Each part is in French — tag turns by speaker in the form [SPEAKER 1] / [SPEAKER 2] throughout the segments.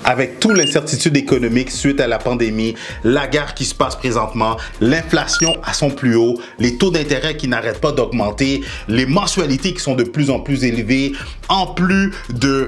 [SPEAKER 1] Avec toute l'incertitude économique suite à la pandémie, la guerre qui se passe présentement, l'inflation à son plus haut, les taux d'intérêt qui n'arrêtent pas d'augmenter, les mensualités qui sont de plus en plus élevées, en plus du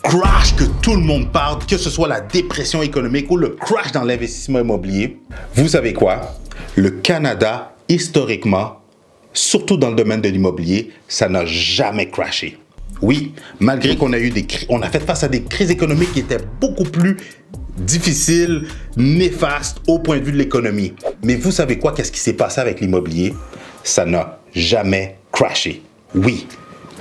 [SPEAKER 1] crash que tout le monde parle, que ce soit la dépression économique ou le crash dans l'investissement immobilier, vous savez quoi? Le Canada, historiquement, surtout dans le domaine de l'immobilier, ça n'a jamais crashé. Oui, malgré qu'on a fait face à des crises économiques qui étaient beaucoup plus difficiles, néfastes au point de vue de l'économie. Mais vous savez quoi? Qu'est-ce qui s'est passé avec l'immobilier? Ça n'a jamais crashé. Oui.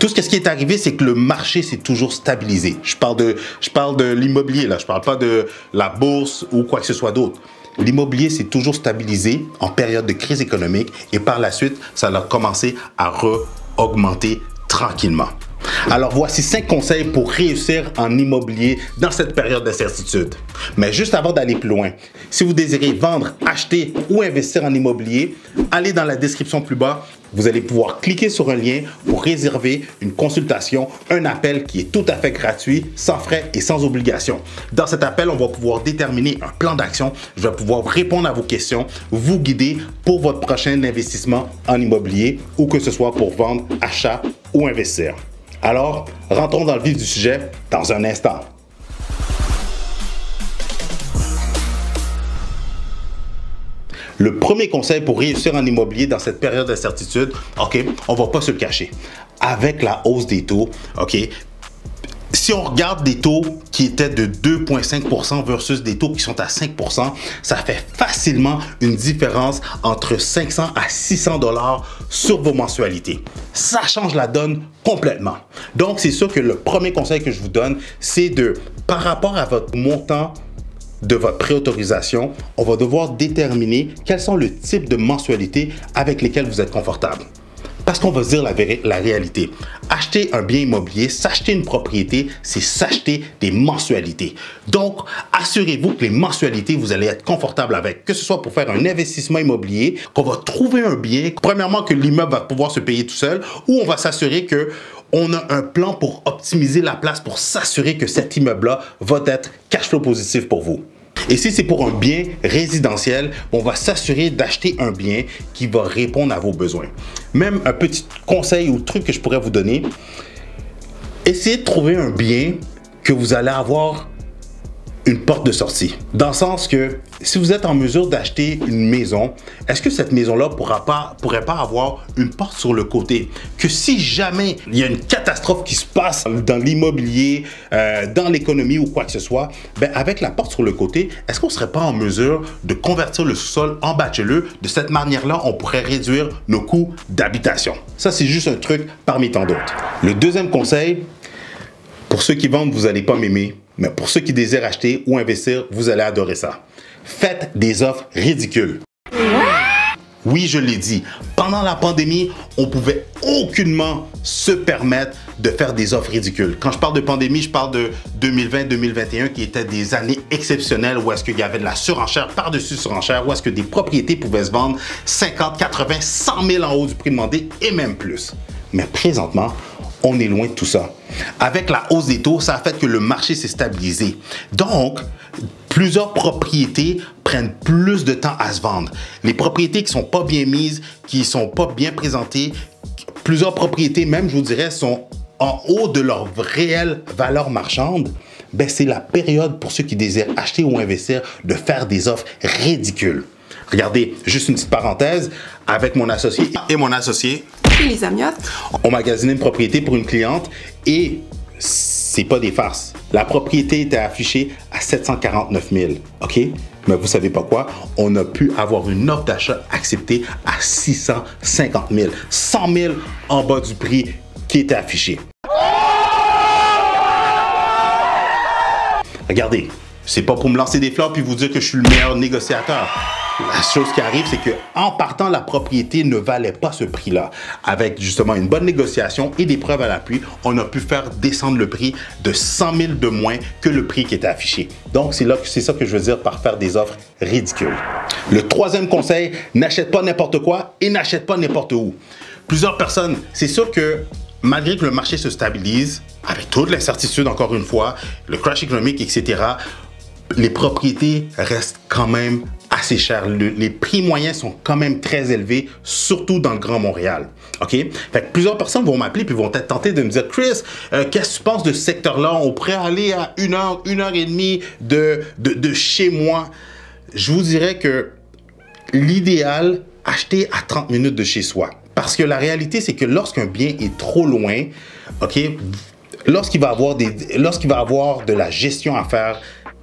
[SPEAKER 1] Tout ce qui est arrivé, c'est que le marché s'est toujours stabilisé. Je parle de l'immobilier, là. Je ne parle pas de la bourse ou quoi que ce soit d'autre. L'immobilier s'est toujours stabilisé en période de crise économique et par la suite, ça a commencé à augmenter tranquillement. Alors voici 5 conseils pour réussir en immobilier dans cette période d'incertitude. Mais juste avant d'aller plus loin, si vous désirez vendre, acheter ou investir en immobilier, allez dans la description plus bas. Vous allez pouvoir cliquer sur un lien pour réserver une consultation, un appel qui est tout à fait gratuit, sans frais et sans obligation. Dans cet appel, on va pouvoir déterminer un plan d'action. Je vais pouvoir répondre à vos questions, vous guider pour votre prochain investissement en immobilier ou que ce soit pour vendre, achat ou investir. Alors, rentrons dans le vif du sujet dans un instant. Le premier conseil pour réussir en immobilier dans cette période d'incertitude, OK, on va pas se le cacher. Avec la hausse des taux, OK, si on regarde des taux qui étaient de 2,5% versus des taux qui sont à 5%, ça fait facilement une différence entre 500 à 600 $ sur vos mensualités. Ça change la donne complètement. Donc, c'est sûr que le premier conseil que je vous donne, c'est par rapport à votre montant de votre préautorisation, on va devoir déterminer quels sont le type de mensualités avec lesquelles vous êtes confortable. Parce qu'on va se dire la réalité. Acheter un bien immobilier, s'acheter une propriété, c'est s'acheter des mensualités. Donc, assurez-vous que les mensualités, vous allez être confortable avec, que ce soit pour faire un investissement immobilier, qu'on va trouver un bien, premièrement que l'immeuble va pouvoir se payer tout seul, ou on va s'assurer que on a un plan pour optimiser la place, pour s'assurer que cet immeuble-là va être cash flow positif pour vous. Et si c'est pour un bien résidentiel, on va s'assurer d'acheter un bien qui va répondre à vos besoins. Même un petit conseil ou truc que je pourrais vous donner, essayez de trouver un bien que vous allez avoir une porte de sortie. Dans le sens que si vous êtes en mesure d'acheter une maison, est-ce que cette maison-là pourrait pas avoir une porte sur le côté? Que si jamais il y a une catastrophe qui se passe dans l'immobilier, dans l'économie ou quoi que ce soit, ben avec la porte sur le côté, est-ce qu'on ne serait pas en mesure de convertir le sous-sol en bachelor? De cette manière-là, on pourrait réduire nos coûts d'habitation. Ça, c'est juste un truc parmi tant d'autres. Le deuxième conseil, pour ceux qui vendent, vous n'allez pas m'aimer. Mais pour ceux qui désirent acheter ou investir, vous allez adorer ça. Faites des offres ridicules. Oui, je l'ai dit, pendant la pandémie, on pouvait aucunement se permettre de faire des offres ridicules. Quand je parle de pandémie, je parle de 2020-2021 qui étaient des années exceptionnelles où est-ce qu'il y avait de la surenchère par-dessus surenchère, où est-ce que des propriétés pouvaient se vendre 50, 80, 100 000 en haut du prix demandé et même plus. Mais présentement, on est loin de tout ça. Avec la hausse des taux, ça a fait que le marché s'est stabilisé. Donc, plusieurs propriétés prennent plus de temps à se vendre. Les propriétés qui ne sont pas bien mises, qui ne sont pas bien présentées, plusieurs propriétés même, je vous dirais, sont en haut de leur réelle valeur marchande. Ben, c'est la période pour ceux qui désirent acheter ou investir de faire des offres ridicules. Regardez, juste une petite parenthèse, avec mon associé et mon associé,
[SPEAKER 2] les Amiottes,
[SPEAKER 1] on magasiné une propriété pour une cliente et c'est pas des farces. La propriété était affichée à 749 000, OK? Mais vous savez pas quoi? On a pu avoir une offre d'achat acceptée à 650 000, 100 000 en bas du prix qui était affiché. Regardez, c'est pas pour me lancer des fleurs puis vous dire que je suis le meilleur négociateur. La chose qui arrive, c'est qu'en partant, la propriété ne valait pas ce prix-là. Avec justement une bonne négociation et des preuves à l'appui, on a pu faire descendre le prix de 100 000 de moins que le prix qui était affiché. Donc, c'est ça que je veux dire par faire des offres ridicules. Le troisième conseil, n'achète pas n'importe quoi et n'achète pas n'importe où. Plusieurs personnes, c'est sûr que malgré que le marché se stabilise, avec toute l'incertitude, encore une fois, le crash économique, etc., les propriétés restent quand même assez chères. Les prix moyens sont quand même très élevés, surtout dans le Grand Montréal. OK? Fait que plusieurs personnes vont m'appeler puis vont être tentées de me dire « Chris, qu'est-ce que tu penses de ce secteur-là? On pourrait aller à 1 heure, 1 heure et demie de chez moi. » Je vous dirais que l'idéal, acheter à 30 minutes de chez soi. Parce que la réalité, c'est que lorsqu'un bien est trop loin, OK, lorsqu'il va avoir de la gestion à faire,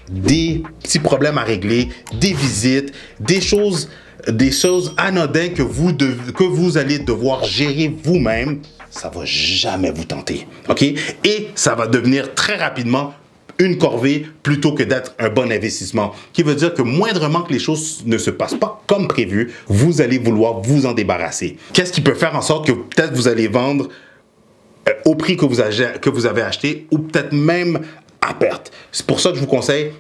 [SPEAKER 1] des petits problèmes à régler, des visites, des choses anodines que vous allez devoir gérer vous-même, ça va jamais vous tenter. OK? Et ça va devenir très rapidement une corvée plutôt que d'être un bon investissement. Qui veut dire que moindrement que les choses ne se passent pas comme prévu, vous allez vouloir vous en débarrasser. Qu'est-ce qui peut faire en sorte que peut-être vous allez vendre au prix que vous avez acheté ou peut-être même à perte? C'est pour ça que je vous conseille,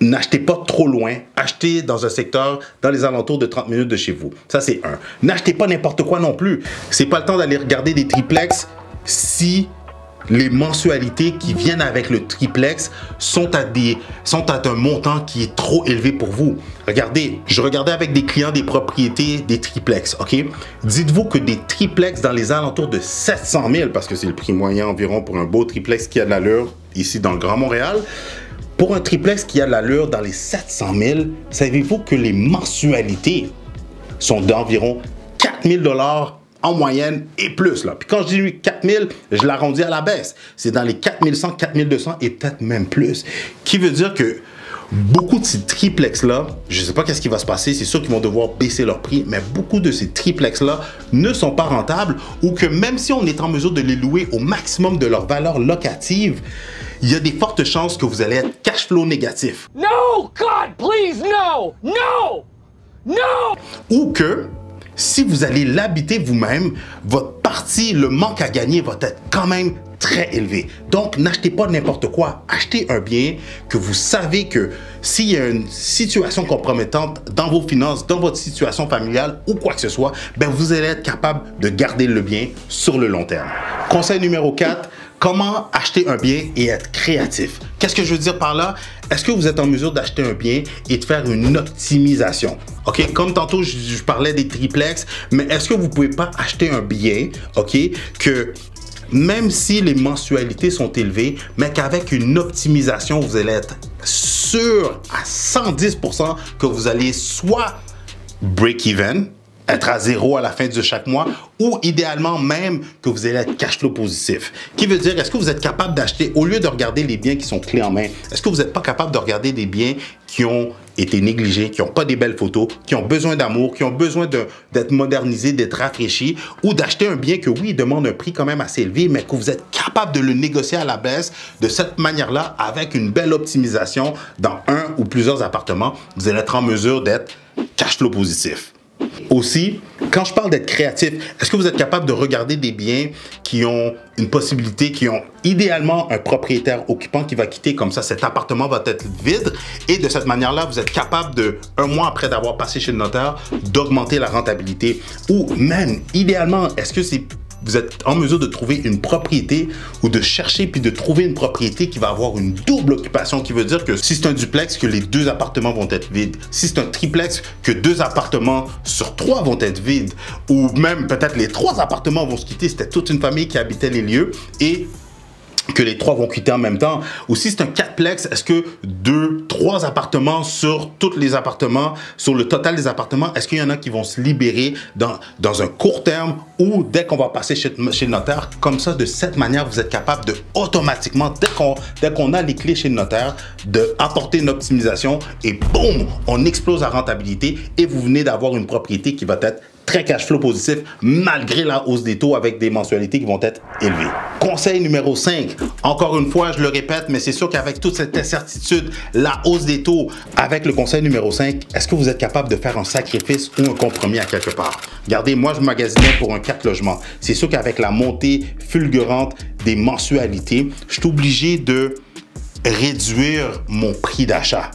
[SPEAKER 1] n'achetez pas trop loin. Achetez dans un secteur dans les alentours de 30 minutes de chez vous. Ça, c'est un. N'achetez pas n'importe quoi non plus. C'est pas le temps d'aller regarder des triplex si les mensualités qui viennent avec le triplex sont à un montant qui est trop élevé pour vous. Regardez, je regardais avec des clients des propriétés des triplex, OK? Dites-vous que des triplex dans les alentours de 700 000, parce que c'est le prix moyen environ pour un beau triplex qui a de l'allure ici dans le Grand Montréal, pour un triplex qui a de l'allure dans les 700 000, savez-vous que les mensualités sont d'environ 4 000 $ en moyenne et plus. Là. Puis quand je dis 4 000, je l'arrondis à la baisse. C'est dans les 4 100, 4 200 et peut-être même plus. Qui veut dire que beaucoup de ces triplex-là, je ne sais pas qu'est-ce qui va se passer, c'est sûr qu'ils vont devoir baisser leur prix, mais beaucoup de ces triplex-là ne sont pas rentables ou que même si on est en mesure de les louer au maximum de leur valeur locative, il y a des fortes chances que vous allez être cash flow négatif.
[SPEAKER 2] No, God, please, no, no, no!
[SPEAKER 1] Ou que si vous allez l'habiter vous-même, votre partie, le manque à gagner va être quand même très élevé. Donc, n'achetez pas n'importe quoi. Achetez un bien que vous savez que s'il y a une situation compromettante dans vos finances, dans votre situation familiale ou quoi que ce soit, ben vous allez être capable de garder le bien sur le long terme. Conseil numéro 4, comment acheter un bien et être créatif. Qu'est-ce que je veux dire par là? Est-ce que vous êtes en mesure d'acheter un bien et de faire une optimisation? OK? Comme tantôt, je parlais des triplex, mais est-ce que vous ne pouvez pas acheter un bien, OK, que même si les mensualités sont élevées, mais qu'avec une optimisation, vous allez être sûr à 110% que vous allez soit break-even, être à zéro à la fin de chaque mois, ou idéalement même que vous allez être cash flow positif. Qui veut dire, est-ce que vous êtes capable d'acheter, au lieu de regarder les biens qui sont clés en main, est-ce que vous n'êtes pas capable de regarder des biens qui ont été négligés, qui n'ont pas des belles photos, qui ont besoin d'amour, qui ont besoin d'être modernisés, d'être rafraîchis, ou d'acheter un bien que oui, il demande un prix quand même assez élevé, mais que vous êtes capable de le négocier à la baisse de cette manière-là, avec une belle optimisation dans un ou plusieurs appartements, vous allez être en mesure d'être cash flow positif. Aussi, quand je parle d'être créatif, est-ce que vous êtes capable de regarder des biens qui ont une possibilité, qui ont idéalement un propriétaire occupant qui va quitter, comme ça cet appartement va être vide et de cette manière-là, vous êtes capable de, un mois après d'avoir passé chez le notaire, d'augmenter la rentabilité ou même, idéalement, est-ce que vous êtes en mesure de trouver une propriété ou de chercher puis de trouver une propriété qui va avoir une double occupation, qui veut dire que si c'est un duplex, que les 2 appartements vont être vides. Si c'est un triplex, que 2 appartements sur 3 vont être vides. Ou même peut-être les 3 appartements vont se quitter. C'était toute une famille qui habitait les lieux et que les 3 vont quitter en même temps. Ou si c'est un 4plex, est-ce que 2, 3 appartements sur tous les appartements, sur le total des appartements, est-ce qu'il y en a qui vont se libérer dans un court terme ou dès qu'on va passer chez le notaire? Comme ça, de cette manière, vous êtes capable de automatiquement, dès qu'on a les clés chez le notaire, d'apporter une optimisation et boum, on explose la rentabilité et vous venez d'avoir une propriété qui va être très cash flow positif malgré la hausse des taux avec des mensualités qui vont être élevées. Conseil numéro 5, encore une fois, je le répète, mais c'est sûr qu'avec toute cette incertitude, la hausse des taux, avec le conseil numéro 5, est-ce que vous êtes capable de faire un sacrifice ou un compromis à quelque part? Regardez, moi, je magasinais pour un 4 logements. C'est sûr qu'avec la montée fulgurante des mensualités, je suis obligé de réduire mon prix d'achat.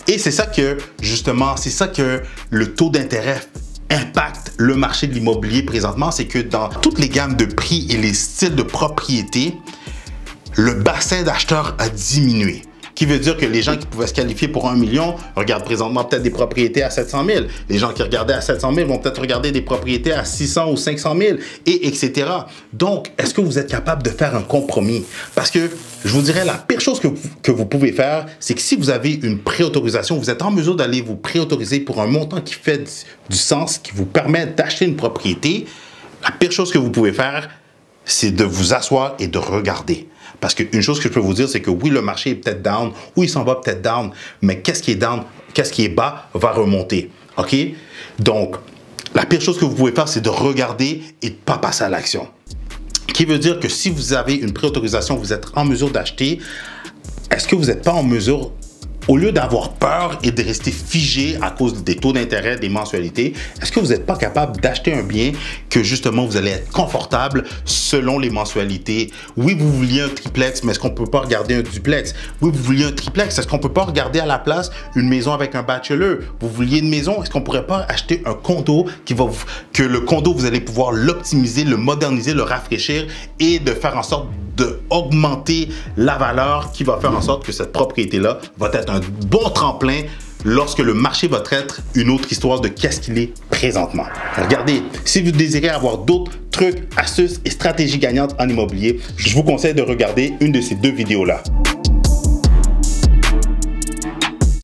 [SPEAKER 1] Et c'est ça que, justement, c'est ça que le taux d'intérêt impacte le marché de l'immobilier présentement, c'est que dans toutes les gammes de prix et les styles de propriété, le bassin d'acheteurs a diminué. Qui veut dire que les gens qui pouvaient se qualifier pour 1 million regardent présentement peut-être des propriétés à 700 000. Les gens qui regardaient à 700 000 vont peut-être regarder des propriétés à 600 ou 500 000, et etc. Donc, est-ce que vous êtes capable de faire un compromis? Parce que je vous dirais, la pire chose que vous pouvez faire, c'est que si vous avez une préautorisation, vous êtes en mesure d'aller vous préautoriser pour un montant qui fait du sens, qui vous permet d'acheter une propriété, la pire chose que vous pouvez faire, c'est de vous asseoir et de regarder. Parce qu'une chose que je peux vous dire, c'est que oui, le marché est peut-être down, oui, il s'en va peut-être down, mais qu'est-ce qui est down, qu'est-ce qui est bas va remonter. OK? Donc, la pire chose que vous pouvez faire, c'est de regarder et de ne pas passer à l'action. Qui veut dire que si vous avez une préautorisation, vous êtes en mesure d'acheter, est-ce que vous n'êtes pas en mesure, au lieu d'avoir peur et de rester figé à cause des taux d'intérêt, des mensualités, est-ce que vous n'êtes pas capable d'acheter un bien que justement vous allez être confortable selon les mensualités? Oui, vous vouliez un triplex, mais est-ce qu'on ne peut pas regarder un duplex? Oui, vous vouliez un triplex, est-ce qu'on ne peut pas regarder à la place une maison avec un bachelor? Vous vouliez une maison, est-ce qu'on ne pourrait pas acheter un condo que le condo, vous allez pouvoir l'optimiser, le moderniser, le rafraîchir et de faire en sorte d'augmenter la valeur qui va faire en sorte que cette propriété-là va être un bon tremplin lorsque le marché va être une autre histoire de qu'est-ce qu'il est présentement. Regardez, si vous désirez avoir d'autres trucs, astuces et stratégies gagnantes en immobilier, je vous conseille de regarder une de ces deux vidéos-là.